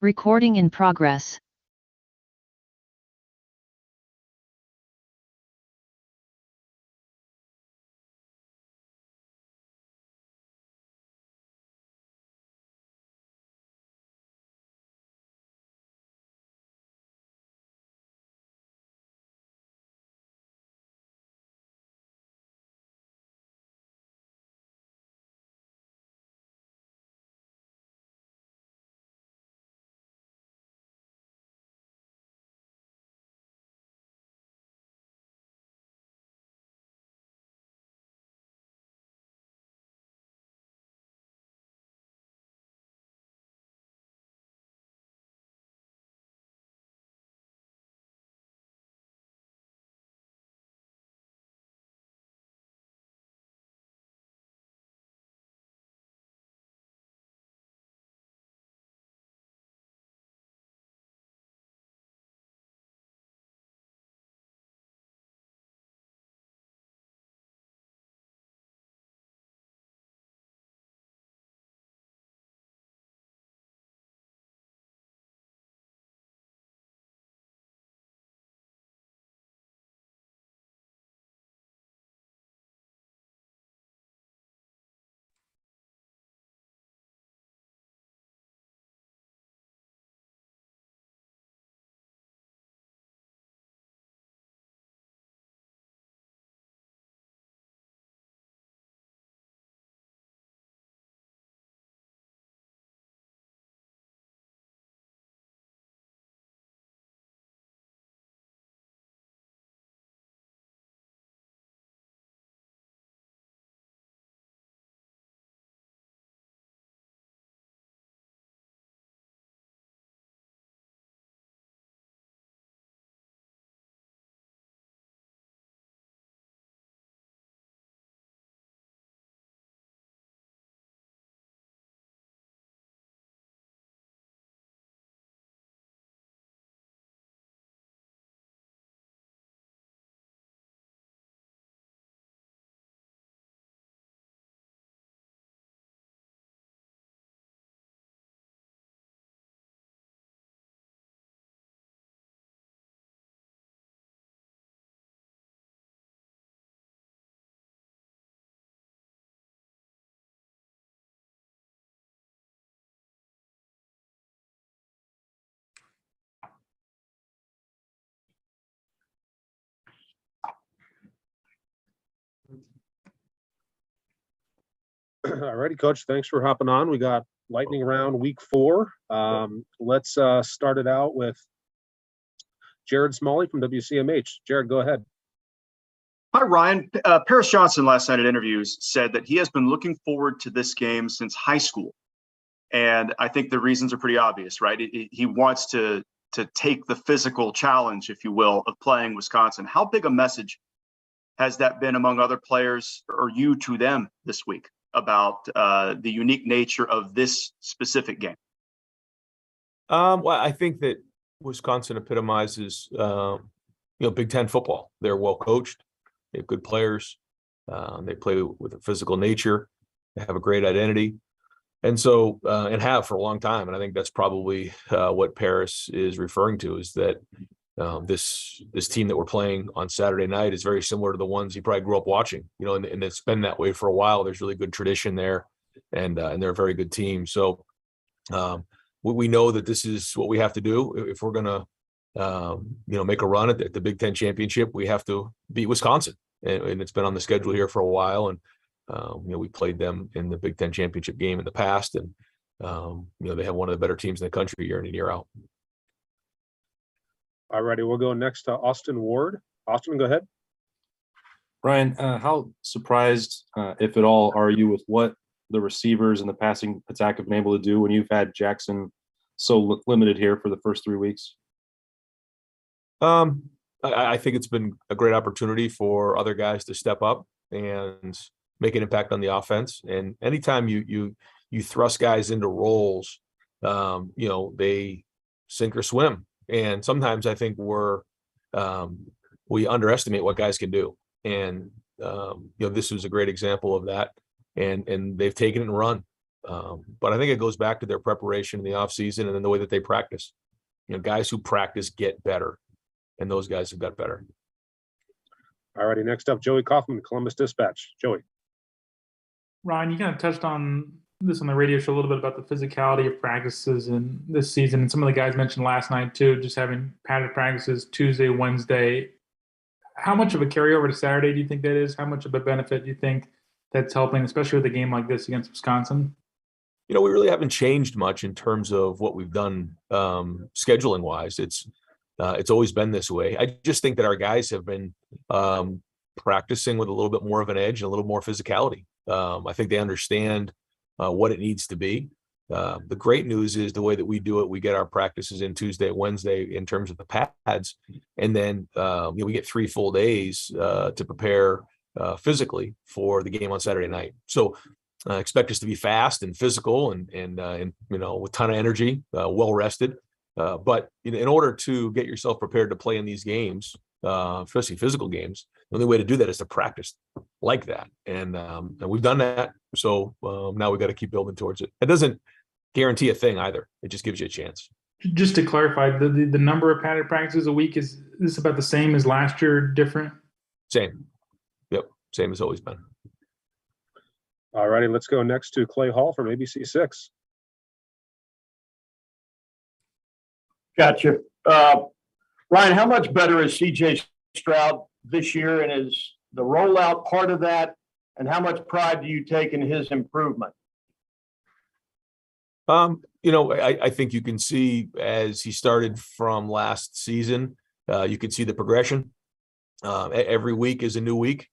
Recording in progress. All righty, Coach. Thanks for hopping on. We got lightning round week 4. Let's start it out with Jared Smalley from WCMH. Jared, go ahead. Hi, Ryan. Paris Johnson last night at interviews said that he has been looking forward to this game since high school. And I think the reasons are pretty obvious, right? He wants to take the physical challenge, if you will, of playing Wisconsin. How big a message has that been among other players or you to them this week about the unique nature of this specific game? Well, I think that Wisconsin epitomizes, Big Ten football. They're well coached. They have good players. They play with a physical nature. They have a great identity. And so, and have for a long time. And I think that's probably what Paris is referring to, is that this team that we're playing on Saturday night is very similar to the ones he probably grew up watching, and it's been that way for a while. There's really good tradition there, and they're a very good team. So we know that this is what we have to do if we're going to, make a run at the Big Ten championship. We have to beat Wisconsin, and it's been on the schedule here for a while. And we played them in the Big Ten championship game in the past, and they have one of the better teams in the country year in and year out. All righty, we'll go next to Austin Ward. Austin, go ahead. Ryan, how surprised, if at all, are you with what the receivers and the passing attack have been able to do when you've had Jackson so limited here for the first 3 weeks? I think it's been a great opportunity for other guys to step up and make an impact on the offense. And anytime you thrust guys into roles, they sink or swim. And sometimes I think we underestimate what guys can do. And this was a great example of that. And they've taken it and run. But I think it goes back to their preparation in the off season and then the way that they practice. Guys who practice get better, and those guys have got better. All righty, next up, Joey Kaufman, Columbus Dispatch. Joey. Ryan, you kind of touched on this on the radio show a little bit about the physicality of practices in this season. And some of the guys mentioned last night too, just having padded practices Tuesday, Wednesday. How much of a carryover to Saturday do you think that is? How much of a benefit do you think that's helping, especially with a game like this against Wisconsin? We really haven't changed much in terms of what we've done scheduling wise. It's always been this way. I just think that our guys have been practicing with a little bit more of an edge and a little more physicality. I think they understand what it needs to be. The great news is the way that we do it, we get our practices in Tuesday, Wednesday in terms of the pads. And then we get 3 full days to prepare physically for the game on Saturday night. So expect us to be fast and physical and with a ton of energy, well rested. But in order to get yourself prepared to play in these games, especially physical games, the only way to do that is to practice like that. And we've done that. So now we got to keep building towards it. It doesn't guarantee a thing either. It just gives you a chance. Just to clarify, the number of padded practices a week, is this about the same as last year, different? Same. Yep. Same as always been. All righty, let's go next to Clay Hall from ABC6. Gotcha. Ryan, how much better is CJ Stroud this year, and is the rollout part of that? And how much pride do you take in his improvement? I think you can see as he started from last season, you can see the progression. Every week is a new week.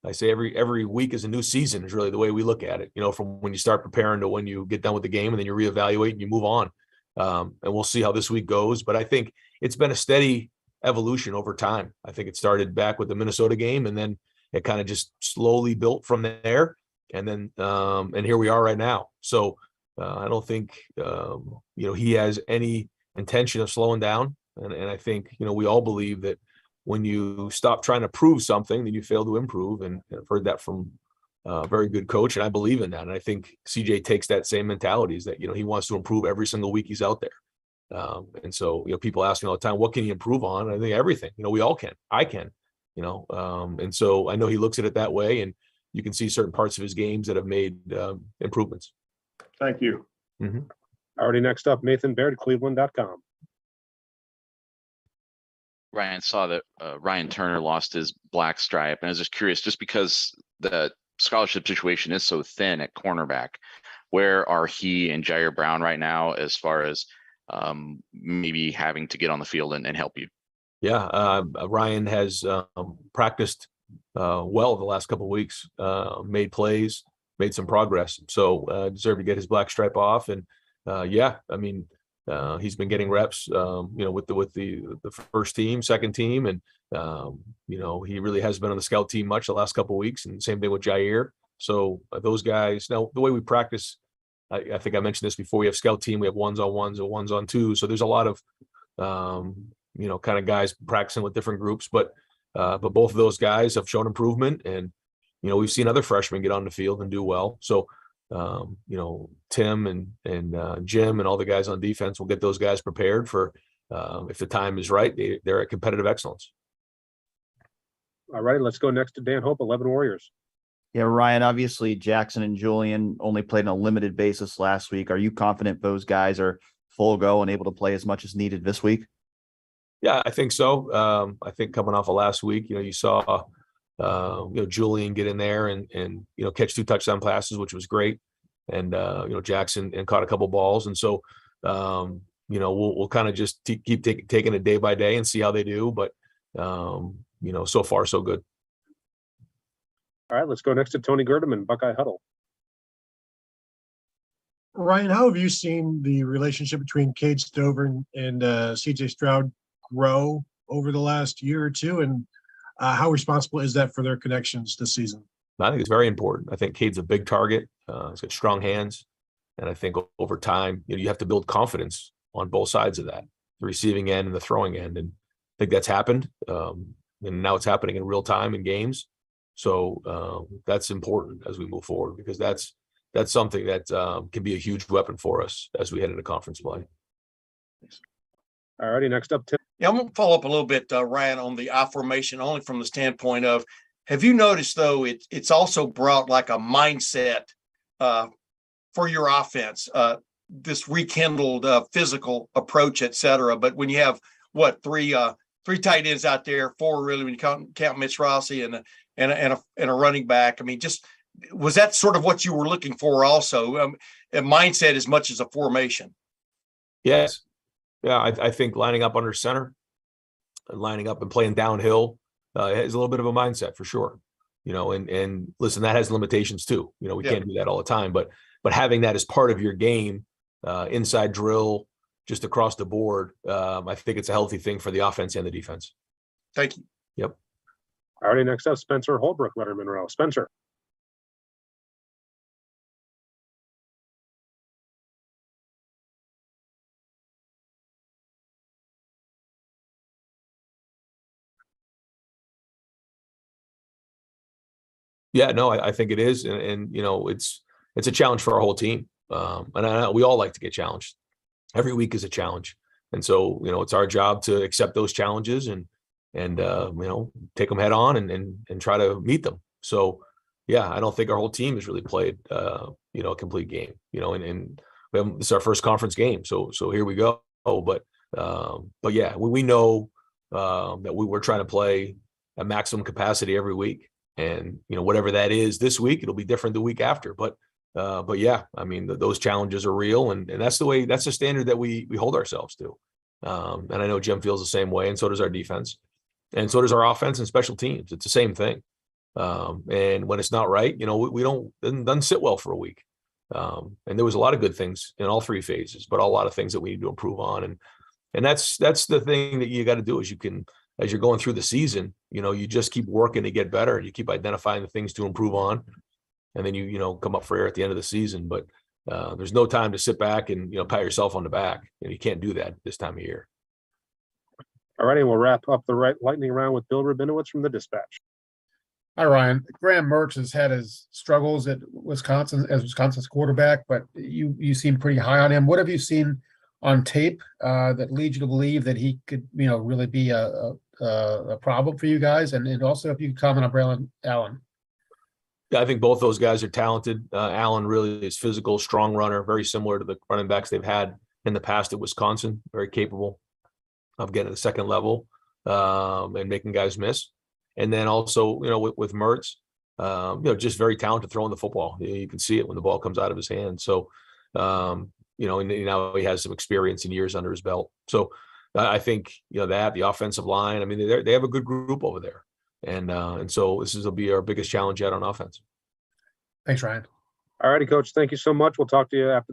I say every week is a new season is really the way we look at it, from when you start preparing to when you get done with the game and then you reevaluate and you move on. And we'll see how this week goes. But I think it's been a steady evolution over time. I think it started back with the Minnesota game and then it kind of just slowly built from there. And then, and here we are right now. So I don't think, he has any intention of slowing down. And I think, we all believe that when you stop trying to prove something, then you fail to improve. And I've heard that from a very good coach, and I believe in that. And I think CJ takes that same mentality, is that, he wants to improve every single week he's out there. And so, people ask me all the time, what can you improve on? I think everything, we all can, I can, and so I know he looks at it that way, and you can see certain parts of his games that have made improvements. Thank you. Mm-hmm. Already next up, Nathan Baird, Cleveland.com. Ryan, saw that Ryan Turner lost his black stripe, and I was just curious, just because the scholarship situation is so thin at cornerback, where are he and Jair Brown right now as far as maybe having to get on the field and help you? Yeah, Ryan has practiced well the last couple of weeks, made plays, made some progress. So deserved to get his black stripe off. And he's been getting reps, with the first team, second team, and he really hasn't been on the scout team much the last couple of weeks. And same thing with Jair. So those guys. Now the way we practice, I think I mentioned this before. We have scout team, we have 1-on-1s and 1-on-2s. So there's a lot of kind of guys practicing with different groups, but both of those guys have shown improvement, and we've seen other freshmen get on the field and do well. So Tim and Jim and all the guys on defense will get those guys prepared for if the time is right. They're at competitive excellence. All right, let's go next to Dan Hope, 11 Warriors. Yeah, Ryan, obviously Jackson and Julian only played on a limited basis last week. Are you confident those guys are full go and able to play as much as needed this week? Yeah, I think so. I think coming off of last week, you saw Julian get in there and catch 2 touchdown passes, which was great. And Jackson and caught a couple balls. And so we'll kind of just keep taking it day by day and see how they do. But so far so good. All right, let's go next to Tony Gerdeman, Buckeye Huddle. Ryan, how have you seen the relationship between Cade Stover and CJ Stroud grow over the last year or two? And how responsible is that for their connections this season? I think it's very important. I think Cade's a big target. He's got strong hands. And I think over time, you have to build confidence on both sides of that, the receiving end and the throwing end. And I think that's happened. And now it's happening in real time in games. So that's important as we move forward, because that's that's something that can be a huge weapon for us as we head into conference play. All righty, next up, Tim. Yeah, I'm going to follow up a little bit, Ryan, on the I formation, only from the standpoint of, have you noticed, though, it's also brought like a mindset for your offense, this rekindled physical approach, et cetera. But when you have, three tight ends out there, four really, when you count Mitch Rossi and a running back, I mean, just was that sort of what you were looking for also, a mindset as much as a formation? Yes. Yeah, I think lining up under center and lining up and playing downhill is a little bit of a mindset for sure. And listen, that has limitations too. We can't do that all the time, but having that as part of your game, inside drill, just across the board, I think it's a healthy thing for the offense and the defense. Thank you. Yep. All righty, next up, Spencer Holbrook, Lettermen Row. Spencer. Yeah, no, I think it is. And it's a challenge for our whole team. And we all like to get challenged. Every week is a challenge. And so, it's our job to accept those challenges and take them head on and try to meet them. So, yeah, I don't think our whole team has really played, a complete game, and this is our first conference game. So here we go. But yeah, we know that we're trying to play at maximum capacity every week. And, whatever that is this week, it'll be different the week after. But yeah, I mean, those challenges are real. And that's the standard that we hold ourselves to. And I know Jim feels the same way. And so does our defense. And so does our offense and special teams. It's the same thing. And when it's not right, we doesn't sit well for a week. And there was a lot of good things in all three phases, but a lot of things that we need to improve on. And that's the thing that you got to do is as you're going through the season, you just keep working to get better and you keep identifying the things to improve on. And then you come up for air at the end of the season, but there's no time to sit back and, pat yourself on the back. You can't do that this time of year. All righty, we'll wrap up the lightning round with Bill Rabinowitz from the Dispatch. Hi, Ryan. Graham Mertz has had his struggles at Wisconsin as Wisconsin's quarterback, but you seem pretty high on him. What have you seen on tape that leads you to believe that he could, really be a problem for you guys? And also, if you could comment on Braylon Allen. Yeah, I think both those guys are talented. Allen really is physical, strong runner, very similar to the running backs they've had in the past at Wisconsin. Very capable of getting to the second level and making guys miss. And then also, with Mertz, just very talented throwing the football. You can see it when the ball comes out of his hand. So, and now he has some experience and years under his belt. So I think, that the offensive line, I mean, they have a good group over there. And so this will be our biggest challenge yet on offense. Thanks, Ryan. All righty, Coach. Thank you so much. We'll talk to you after